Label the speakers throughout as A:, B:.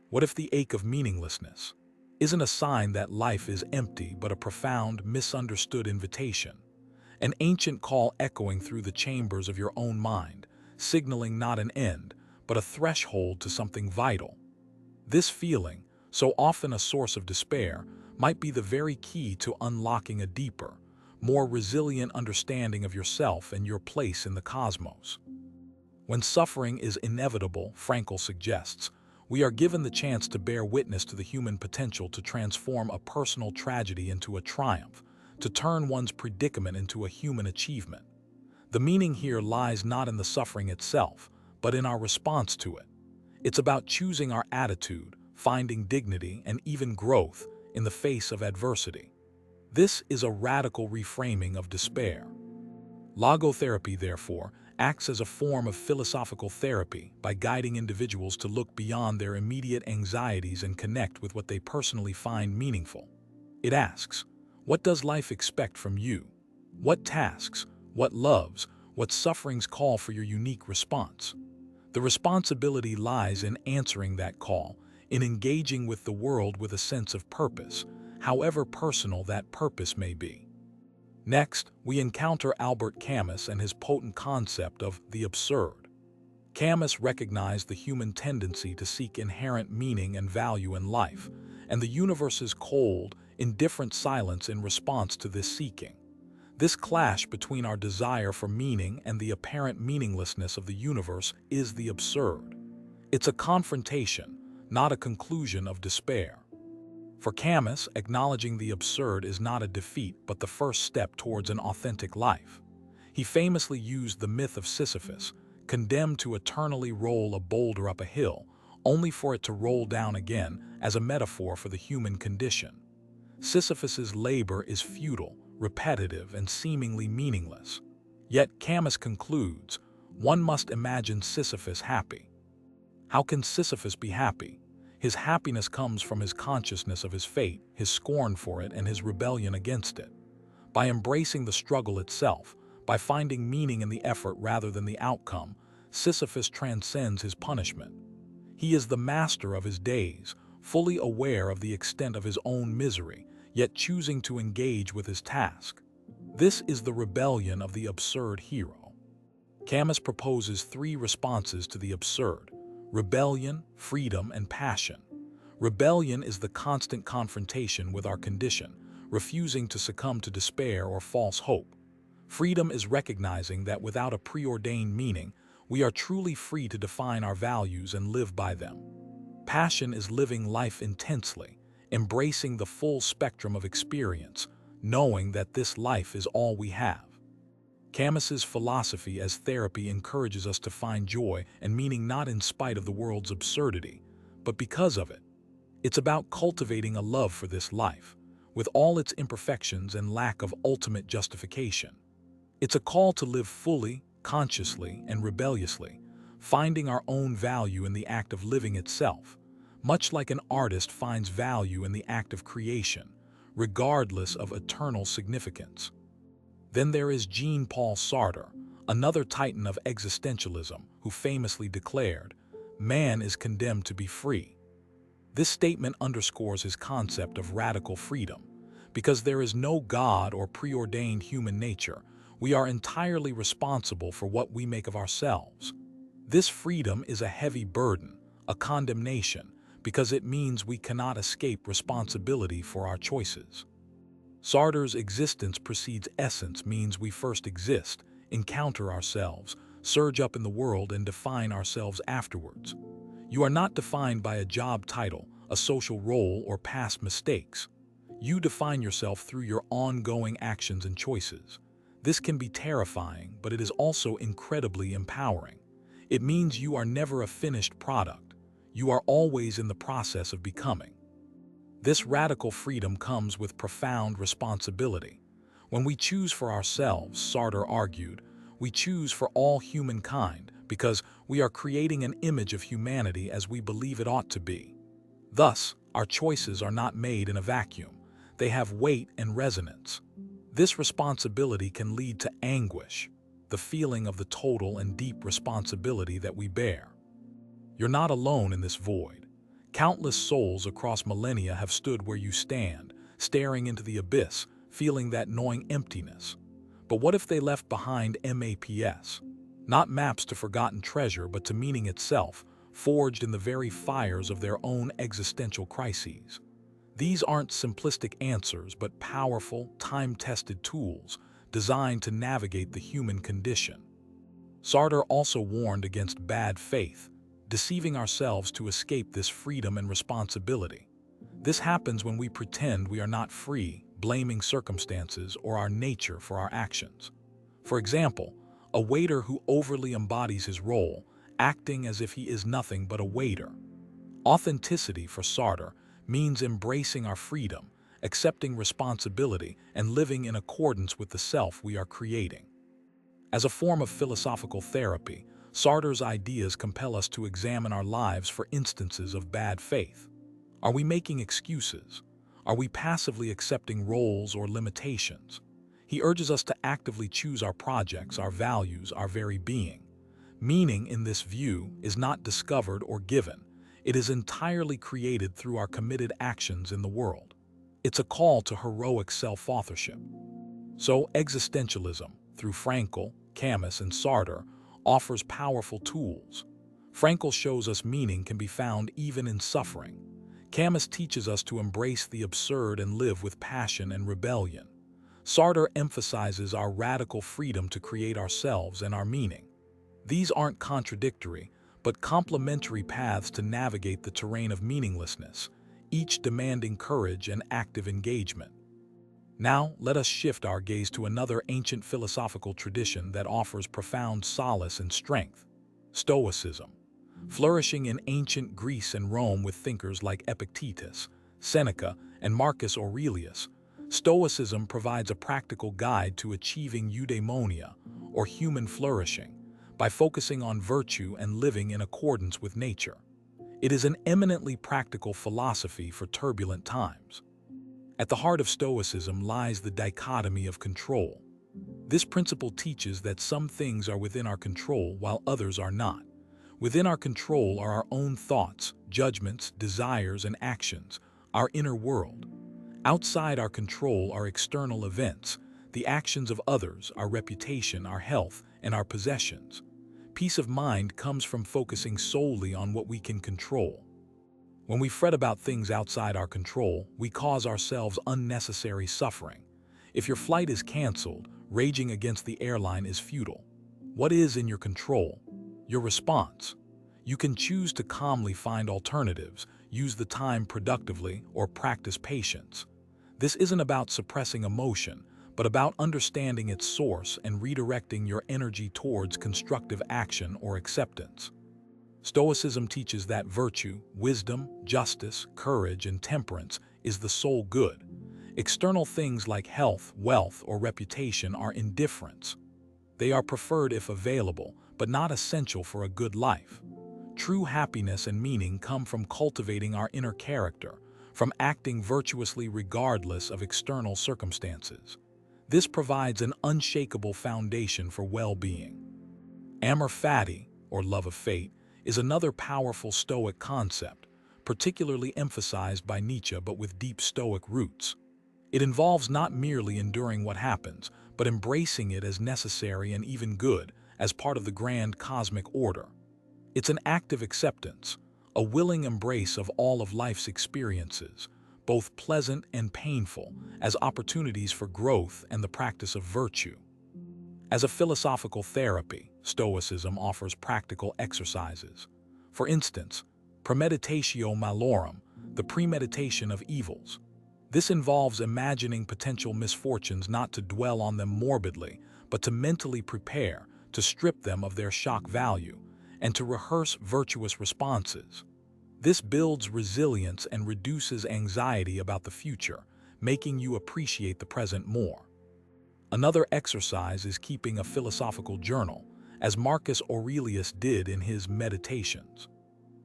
A: What if the ache of meaninglessness isn't a sign that life is empty but a profound, misunderstood invitation? An ancient call echoing through the chambers of your own mind, signaling not an end, but a threshold to something vital. This feeling, so often a source of despair, might be the very key to unlocking a deeper, more resilient understanding of yourself and your place in the cosmos. When suffering is inevitable, Frankl suggests, we are given the chance to bear witness to the human potential to transform a personal tragedy into a triumph, to turn one's predicament into a human achievement. The meaning here lies not in the suffering itself, but in our response to it. It's about choosing our attitude, finding dignity, and even growth in the face of adversity. This is a radical reframing of despair. Logotherapy, therefore, acts as a form of philosophical therapy by guiding individuals to look beyond their immediate anxieties and connect with what they personally find meaningful. It asks, what does life expect from you? What tasks, what loves, what sufferings call for your unique response? The responsibility lies in answering that call, in engaging with the world with a sense of purpose, however personal that purpose may be. Next, we encounter Albert Camus and his potent concept of the absurd. Camus recognized the human tendency to seek inherent meaning and value in life, and the universe's cold, indifferent silence in response to this seeking. This clash between our desire for meaning and the apparent meaninglessness of the universe is the absurd. It's a confrontation, not a conclusion of despair. For Camus, acknowledging the absurd is not a defeat but the first step towards an authentic life. He famously used the myth of Sisyphus, condemned to eternally roll a boulder up a hill, only for it to roll down again, as a metaphor for the human condition. Sisyphus's labor is futile, repetitive, and seemingly meaningless. Yet Camus concludes, one must imagine Sisyphus happy. How can Sisyphus be happy? His happiness comes from his consciousness of his fate, his scorn for it, and his rebellion against it. By embracing the struggle itself, by finding meaning in the effort rather than the outcome, Sisyphus transcends his punishment. He is the master of his days, fully aware of the extent of his own misery, yet choosing to engage with his task. This is the rebellion of the absurd hero. Camus proposes three responses to the absurd: rebellion, freedom, and passion. Rebellion is the constant confrontation with our condition, refusing to succumb to despair or false hope. Freedom is recognizing that without a preordained meaning, we are truly free to define our values and live by them. Passion is living life intensely, embracing the full spectrum of experience, knowing that this life is all we have. Camus's philosophy as therapy encourages us to find joy and meaning not in spite of the world's absurdity, but because of it. It's about cultivating a love for this life, with all its imperfections and lack of ultimate justification. It's a call to live fully, consciously, and rebelliously, finding our own value in the act of living itself, much like an artist finds value in the act of creation, regardless of eternal significance. Then there is Jean-Paul Sartre, another titan of existentialism, who famously declared, "Man is condemned to be free." This statement underscores his concept of radical freedom. Because there is no God or preordained human nature, we are entirely responsible for what we make of ourselves. This freedom is a heavy burden, a condemnation, because it means we cannot escape responsibility for our choices. Sartre's existence precedes essence means we first exist, encounter ourselves, surge up in the world, and define ourselves afterwards. You are not defined by a job title, a social role, or past mistakes. You define yourself through your ongoing actions and choices. This can be terrifying, but it is also incredibly empowering. It means you are never a finished product. You are always in the process of becoming. This radical freedom comes with profound responsibility. When we choose for ourselves, Sartre argued, we choose for all humankind because we are creating an image of humanity as we believe it ought to be. Thus, our choices are not made in a vacuum. They have weight and resonance. This responsibility can lead to anguish, the feeling of the total and deep responsibility that we bear. You're not alone in this void. Countless souls across millennia have stood where you stand, staring into the abyss, feeling that gnawing emptiness. But what if they left behind maps? Not maps to forgotten treasure, but to meaning itself, forged in the very fires of their own existential crises. These aren't simplistic answers, but powerful, time-tested tools designed to navigate the human condition. Sartre also warned against bad faith, deceiving ourselves to escape this freedom and responsibility. This happens when we pretend we are not free, blaming circumstances or our nature for our actions. For example, a waiter who overly embodies his role, acting as if he is nothing but a waiter. Authenticity for Sartre means embracing our freedom, accepting responsibility, and living in accordance with the self we are creating. As a form of philosophical therapy, Sartre's ideas compel us to examine our lives for instances of bad faith. Are we making excuses? Are we passively accepting roles or limitations? He urges us to actively choose our projects, our values, our very being. Meaning in this view is not discovered or given. It is entirely created through our committed actions in the world. It's a call to heroic self-authorship. So existentialism, through Frankl, Camus, and Sartre, offers powerful tools. Frankl shows us meaning can be found even in suffering. Camus teaches us to embrace the absurd and live with passion and rebellion. Sartre emphasizes our radical freedom to create ourselves and our meaning. These aren't contradictory, but complementary paths to navigate the terrain of meaninglessness, each demanding courage and active engagement. Now, let us shift our gaze to another ancient philosophical tradition that offers profound solace and strength: Stoicism. Flourishing in ancient Greece and Rome with thinkers like Epictetus, Seneca, and Marcus Aurelius, Stoicism provides a practical guide to achieving eudaimonia, or human flourishing, by focusing on virtue and living in accordance with nature. It is an eminently practical philosophy for turbulent times. At the heart of Stoicism lies the dichotomy of control. This principle teaches that some things are within our control while others are not. Within our control are our own thoughts, judgments, desires, and actions, our inner world. Outside our control are external events, the actions of others, our reputation, our health, and our possessions. Peace of mind comes from focusing solely on what we can control. When we fret about things outside our control, we cause ourselves unnecessary suffering. If your flight is canceled, raging against the airline is futile. What is in your control? Your response. You can choose to calmly find alternatives, use the time productively, or practice patience. This isn't about suppressing emotion, but about understanding its source and redirecting your energy towards constructive action or acceptance. Stoicism teaches that virtue, wisdom, justice, courage, and temperance is the sole good. External things like health, wealth, or reputation are indifferents. They are preferred if available, but not essential for a good life. True happiness and meaning come from cultivating our inner character, from acting virtuously regardless of external circumstances. This provides an unshakable foundation for well-being. Amor fati, or love of fate, is another powerful Stoic concept, particularly emphasized by Nietzsche but with deep Stoic roots. It involves not merely enduring what happens, but embracing it as necessary and even good, as part of the grand cosmic order. It's an active acceptance, a willing embrace of all of life's experiences, both pleasant and painful, as opportunities for growth and the practice of virtue. As a philosophical therapy, Stoicism offers practical exercises. For instance, premeditatio malorum, the premeditation of evils. This involves imagining potential misfortunes not to dwell on them morbidly, but to mentally prepare, to strip them of their shock value, and to rehearse virtuous responses. This builds resilience and reduces anxiety about the future, making you appreciate the present more. Another exercise is keeping a philosophical journal, as Marcus Aurelius did in his Meditations.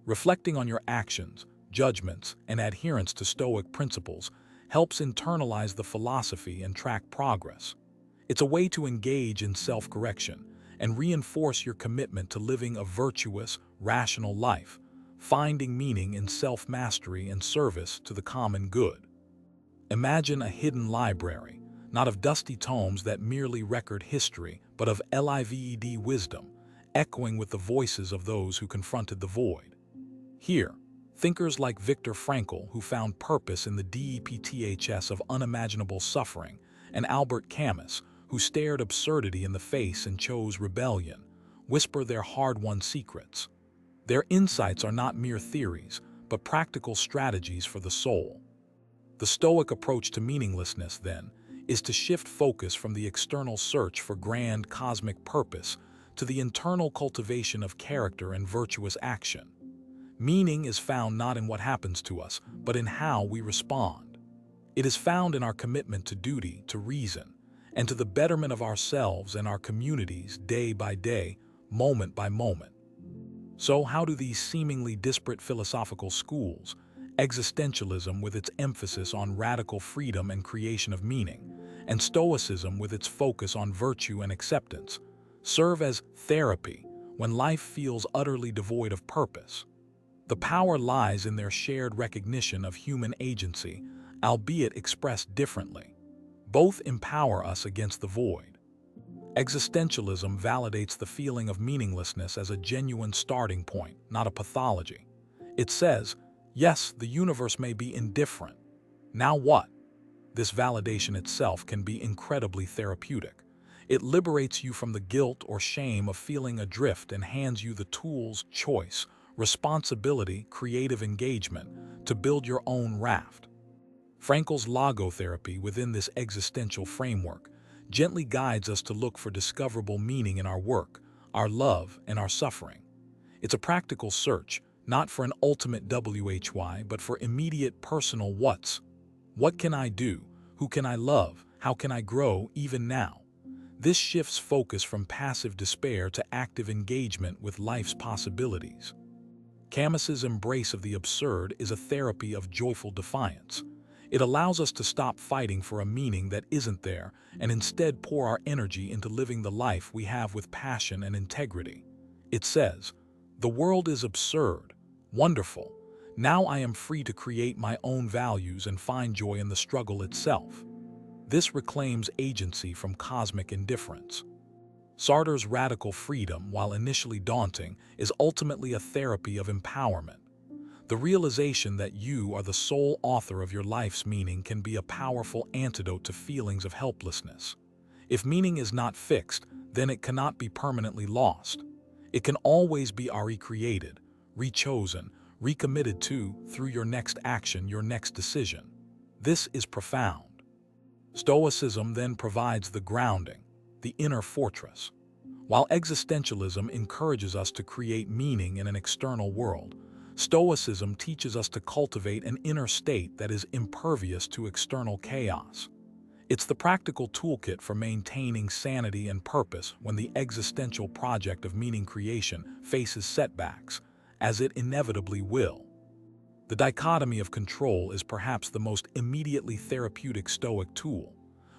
A: Reflecting on your actions, judgments, and adherence to Stoic principles helps internalize the philosophy and track progress. It's a way to engage in self-correction and reinforce your commitment to living a virtuous, rational life, finding meaning in self-mastery and service to the common good. Imagine a hidden library, not of dusty tomes that merely record history, but of lived wisdom, echoing with the voices of those who confronted the void. Here, thinkers like Viktor Frankl, who found purpose in the depths of unimaginable suffering, and Albert Camus, who stared absurdity in the face and chose rebellion, whisper their hard-won secrets. Their insights are not mere theories, but practical strategies for the soul. The Stoic approach to meaninglessness, then, is to shift focus from the external search for grand cosmic purpose to the internal cultivation of character and virtuous action. Meaning is found not in what happens to us, but in how we respond. It is found in our commitment to duty, to reason, and to the betterment of ourselves and our communities day by day, moment by moment. So how do these seemingly disparate philosophical schools, existentialism with its emphasis on radical freedom and creation of meaning, and Stoicism with its focus on virtue and acceptance, serve as therapy when life feels utterly devoid of purpose? The power lies in their shared recognition of human agency, albeit expressed differently. Both empower us against the void. Existentialism validates the feeling of meaninglessness as a genuine starting point, not a pathology. It says, yes, the universe may be indifferent. Now what? This validation itself can be incredibly therapeutic. It liberates you from the guilt or shame of feeling adrift and hands you the tools, choice, responsibility, creative engagement to build your own raft. Frankl's logotherapy within this existential framework gently guides us to look for discoverable meaning in our work, our love, and our suffering. It's a practical search, not for an ultimate WHY, but for immediate personal what's. What can I do? Who can I love? How can I grow even now? This shifts focus from passive despair to active engagement with life's possibilities. Camus's embrace of the absurd is a therapy of joyful defiance. It allows us to stop fighting for a meaning that isn't there and instead pour our energy into living the life we have with passion and integrity. It says, "The world is absurd, wonderful. Now I am free to create my own values and find joy in the struggle itself." This reclaims agency from cosmic indifference. Sartre's radical freedom, while initially daunting, is ultimately a therapy of empowerment. The realization that you are the sole author of your life's meaning can be a powerful antidote to feelings of helplessness. If meaning is not fixed, then it cannot be permanently lost. It can always be recreated, rechosen, recommitted to through your next action, your next decision. This is profound. Stoicism then provides the grounding, the inner fortress. While existentialism encourages us to create meaning in an external world, Stoicism teaches us to cultivate an inner state that is impervious to external chaos. It's the practical toolkit for maintaining sanity and purpose when the existential project of meaning creation faces setbacks, as it inevitably will. The dichotomy of control is perhaps the most immediately therapeutic Stoic tool.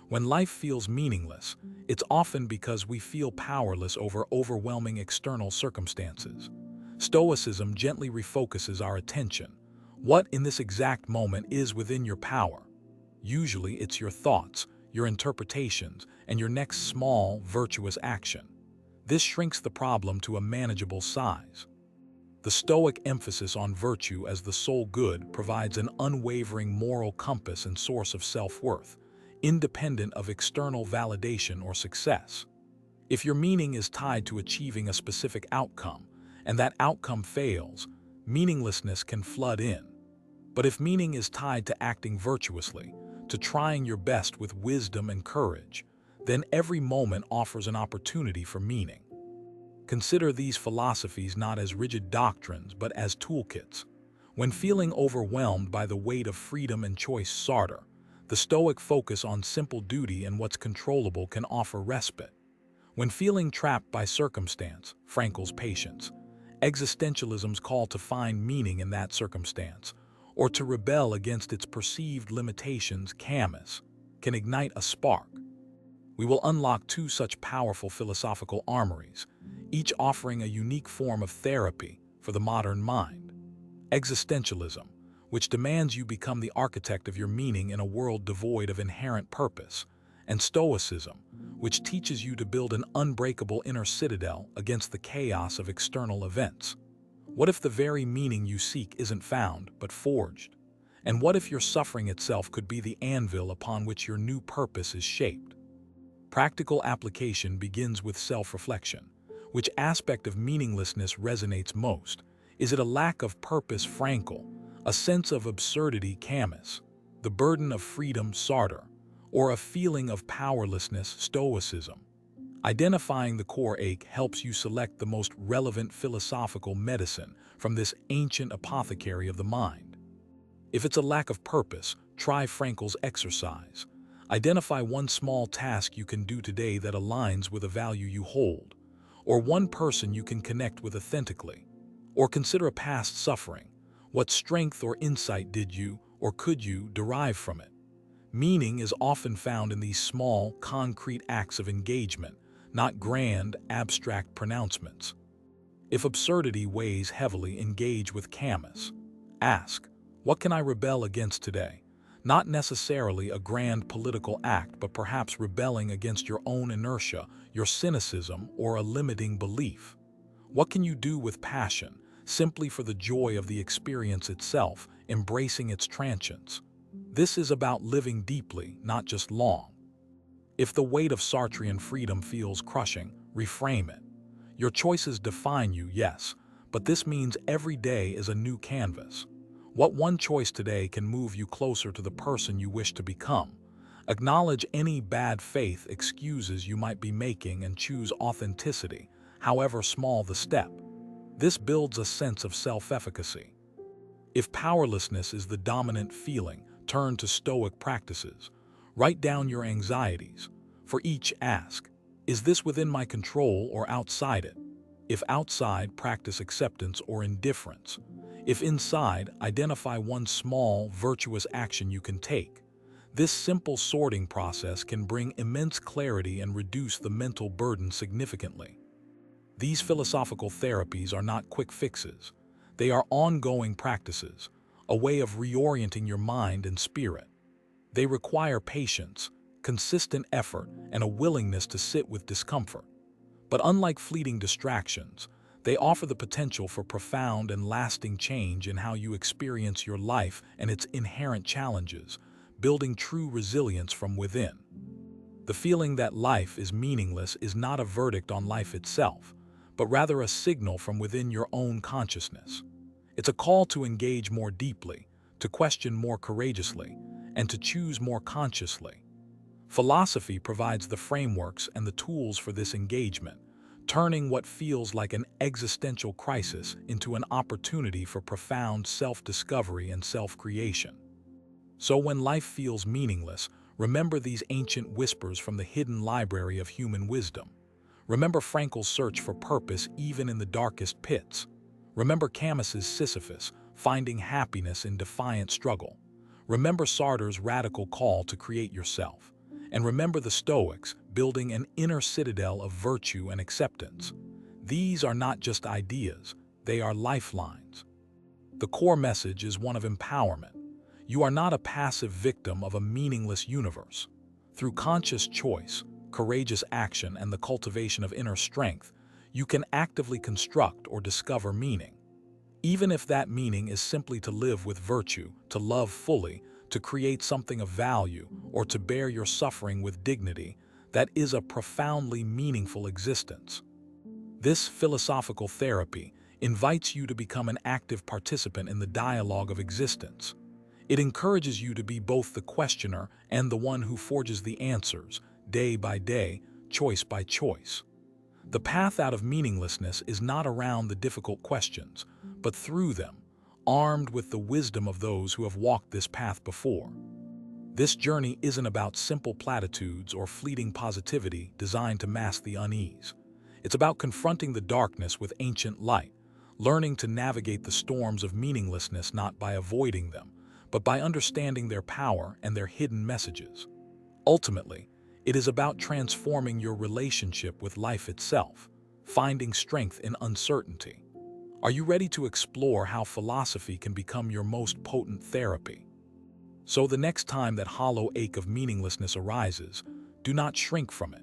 A: When life feels meaningless, it's often because we feel powerless over overwhelming external circumstances. Stoicism gently refocuses our attention. What in this exact moment is within your power? Usually it's your thoughts, your interpretations, and your next small, virtuous action. This shrinks the problem to a manageable size. The Stoic emphasis on virtue as the sole good provides an unwavering moral compass and source of self-worth, independent of external validation or success. If your meaning is tied to achieving a specific outcome, and that outcome fails, meaninglessness can flood in. But if meaning is tied to acting virtuously, to trying your best with wisdom and courage, then every moment offers an opportunity for meaning. Consider these philosophies not as rigid doctrines, but as toolkits. When feeling overwhelmed by the weight of freedom and choice, Sartre, the Stoic focus on simple duty and what's controllable can offer respite. When feeling trapped by circumstance, Frankl's patience, existentialism's call to find meaning in that circumstance, or to rebel against its perceived limitations, Camus, can ignite a spark. We will unlock two such powerful philosophical armories, each offering a unique form of therapy for the modern mind. Existentialism, which demands you become the architect of your meaning in a world devoid of inherent purpose, and Stoicism, which teaches you to build an unbreakable inner citadel against the chaos of external events. What if the very meaning you seek isn't found, but forged? And what if your suffering itself could be the anvil upon which your new purpose is shaped? Practical application begins with self-reflection. Which aspect of meaninglessness resonates most? Is it a lack of purpose, Frankl, a sense of absurdity, Camus, the burden of freedom, Sartre, or a feeling of powerlessness, Stoicism? Identifying the core ache helps you select the most relevant philosophical medicine from this ancient apothecary of the mind. If it's a lack of purpose, try Frankl's exercise. Identify one small task you can do today that aligns with a value you hold, or one person you can connect with authentically. Or consider a past suffering. What strength or insight did you, or could you, derive from it? Meaning is often found in these small, concrete acts of engagement, not grand, abstract pronouncements. If absurdity weighs heavily, engage with Camus. Ask, what can I rebel against today? Not necessarily a grand political act, but perhaps rebelling against your own inertia, your cynicism, or a limiting belief. What can you do with passion, simply for the joy of the experience itself, embracing its transience? This is about living deeply, not just long. If the weight of Sartrean freedom feels crushing, reframe it. Your choices define you, yes, but this means every day is a new canvas. What one choice today can move you closer to the person you wish to become? Acknowledge any bad faith excuses you might be making and choose authenticity, however small the step. This builds a sense of self-efficacy. If powerlessness is the dominant feeling, turn to Stoic practices. Write down your anxieties. For each, ask, is this within my control or outside it? If outside, practice acceptance or indifference. If inside, identify one small, virtuous action you can take. This simple sorting process can bring immense clarity and reduce the mental burden significantly. These philosophical therapies are not quick fixes. They are ongoing practices, a way of reorienting your mind and spirit. They require patience, consistent effort, and a willingness to sit with discomfort. But unlike fleeting distractions, they offer the potential for profound and lasting change in how you experience your life and its inherent challenges, building true resilience from within. The feeling that life is meaningless is not a verdict on life itself, but rather a signal from within your own consciousness. It's a call to engage more deeply, to question more courageously, and to choose more consciously. Philosophy provides the frameworks and the tools for this engagement, turning what feels like an existential crisis into an opportunity for profound self-discovery and self-creation. So when life feels meaningless, remember these ancient whispers from the hidden library of human wisdom. Remember Frankl's search for purpose even in the darkest pits. Remember Camus's Sisyphus, finding happiness in defiant struggle. Remember Sartre's radical call to create yourself. And remember the Stoics, building an inner citadel of virtue and acceptance. These are not just ideas, they are lifelines. The core message is one of empowerment. You are not a passive victim of a meaningless universe. Through conscious choice, courageous action, and the cultivation of inner strength, you can actively construct or discover meaning. Even if that meaning is simply to live with virtue, to love fully, to create something of value, or to bear your suffering with dignity, that is a profoundly meaningful existence. This philosophical therapy invites you to become an active participant in the dialogue of existence. It encourages you to be both the questioner and the one who forges the answers, day by day, choice by choice. The path out of meaninglessness is not around the difficult questions, but through them, armed with the wisdom of those who have walked this path before. This journey isn't about simple platitudes or fleeting positivity designed to mask the unease. It's about confronting the darkness with ancient light, learning to navigate the storms of meaninglessness not by avoiding them, but by understanding their power and their hidden messages. Ultimately, it is about transforming your relationship with life itself, finding strength in uncertainty. Are you ready to explore how philosophy can become your most potent therapy? So the next time that hollow ache of meaninglessness arises, do not shrink from it.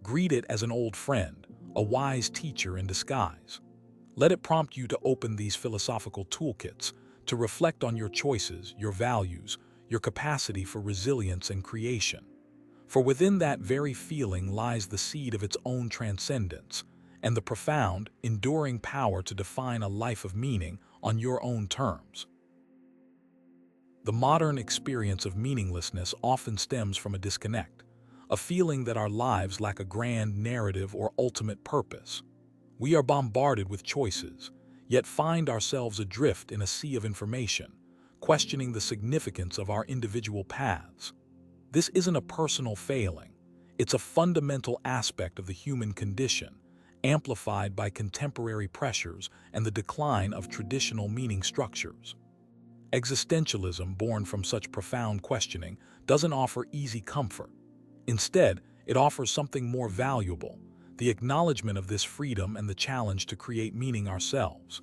A: Greet it as an old friend, a wise teacher in disguise. Let it prompt you to open these philosophical toolkits, to reflect on your choices, your values, your capacity for resilience and creation. For within that very feeling lies the seed of its own transcendence, and the profound, enduring power to define a life of meaning on your own terms. The modern experience of meaninglessness often stems from a disconnect, a feeling that our lives lack a grand narrative or ultimate purpose. We are bombarded with choices, yet find ourselves adrift in a sea of information, questioning the significance of our individual paths. This isn't a personal failing, it's a fundamental aspect of the human condition, amplified by contemporary pressures and the decline of traditional meaning structures. Existentialism, born from such profound questioning, doesn't offer easy comfort. Instead, it offers something more valuable, the acknowledgement of this freedom and the challenge to create meaning ourselves.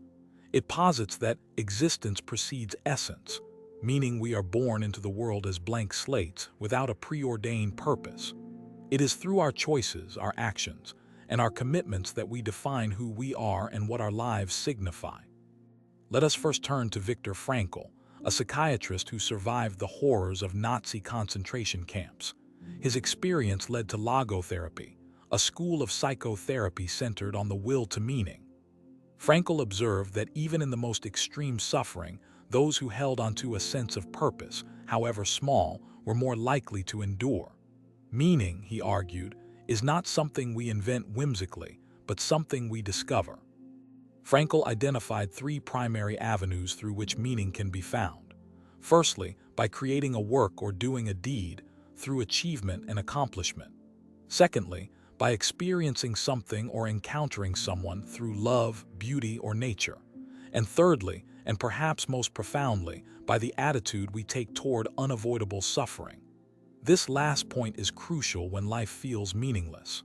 A: It posits that existence precedes essence, meaning we are born into the world as blank slates without a preordained purpose. It is through our choices, our actions, and our commitments that we define who we are and what our lives signify. Let us first turn to Viktor Frankl, a psychiatrist who survived the horrors of Nazi concentration camps. His experience led to logotherapy, a school of psychotherapy centered on the will to meaning. Frankl observed that even in the most extreme suffering, those who held onto a sense of purpose, however small, were more likely to endure. Meaning, he argued, is not something we invent whimsically, but something we discover. Frankl identified three primary avenues through which meaning can be found. Firstly, by creating a work or doing a deed, through achievement and accomplishment. Secondly, by experiencing something or encountering someone through love, beauty, or nature. And thirdly, and perhaps most profoundly, by the attitude we take toward unavoidable suffering. This last point is crucial when life feels meaningless.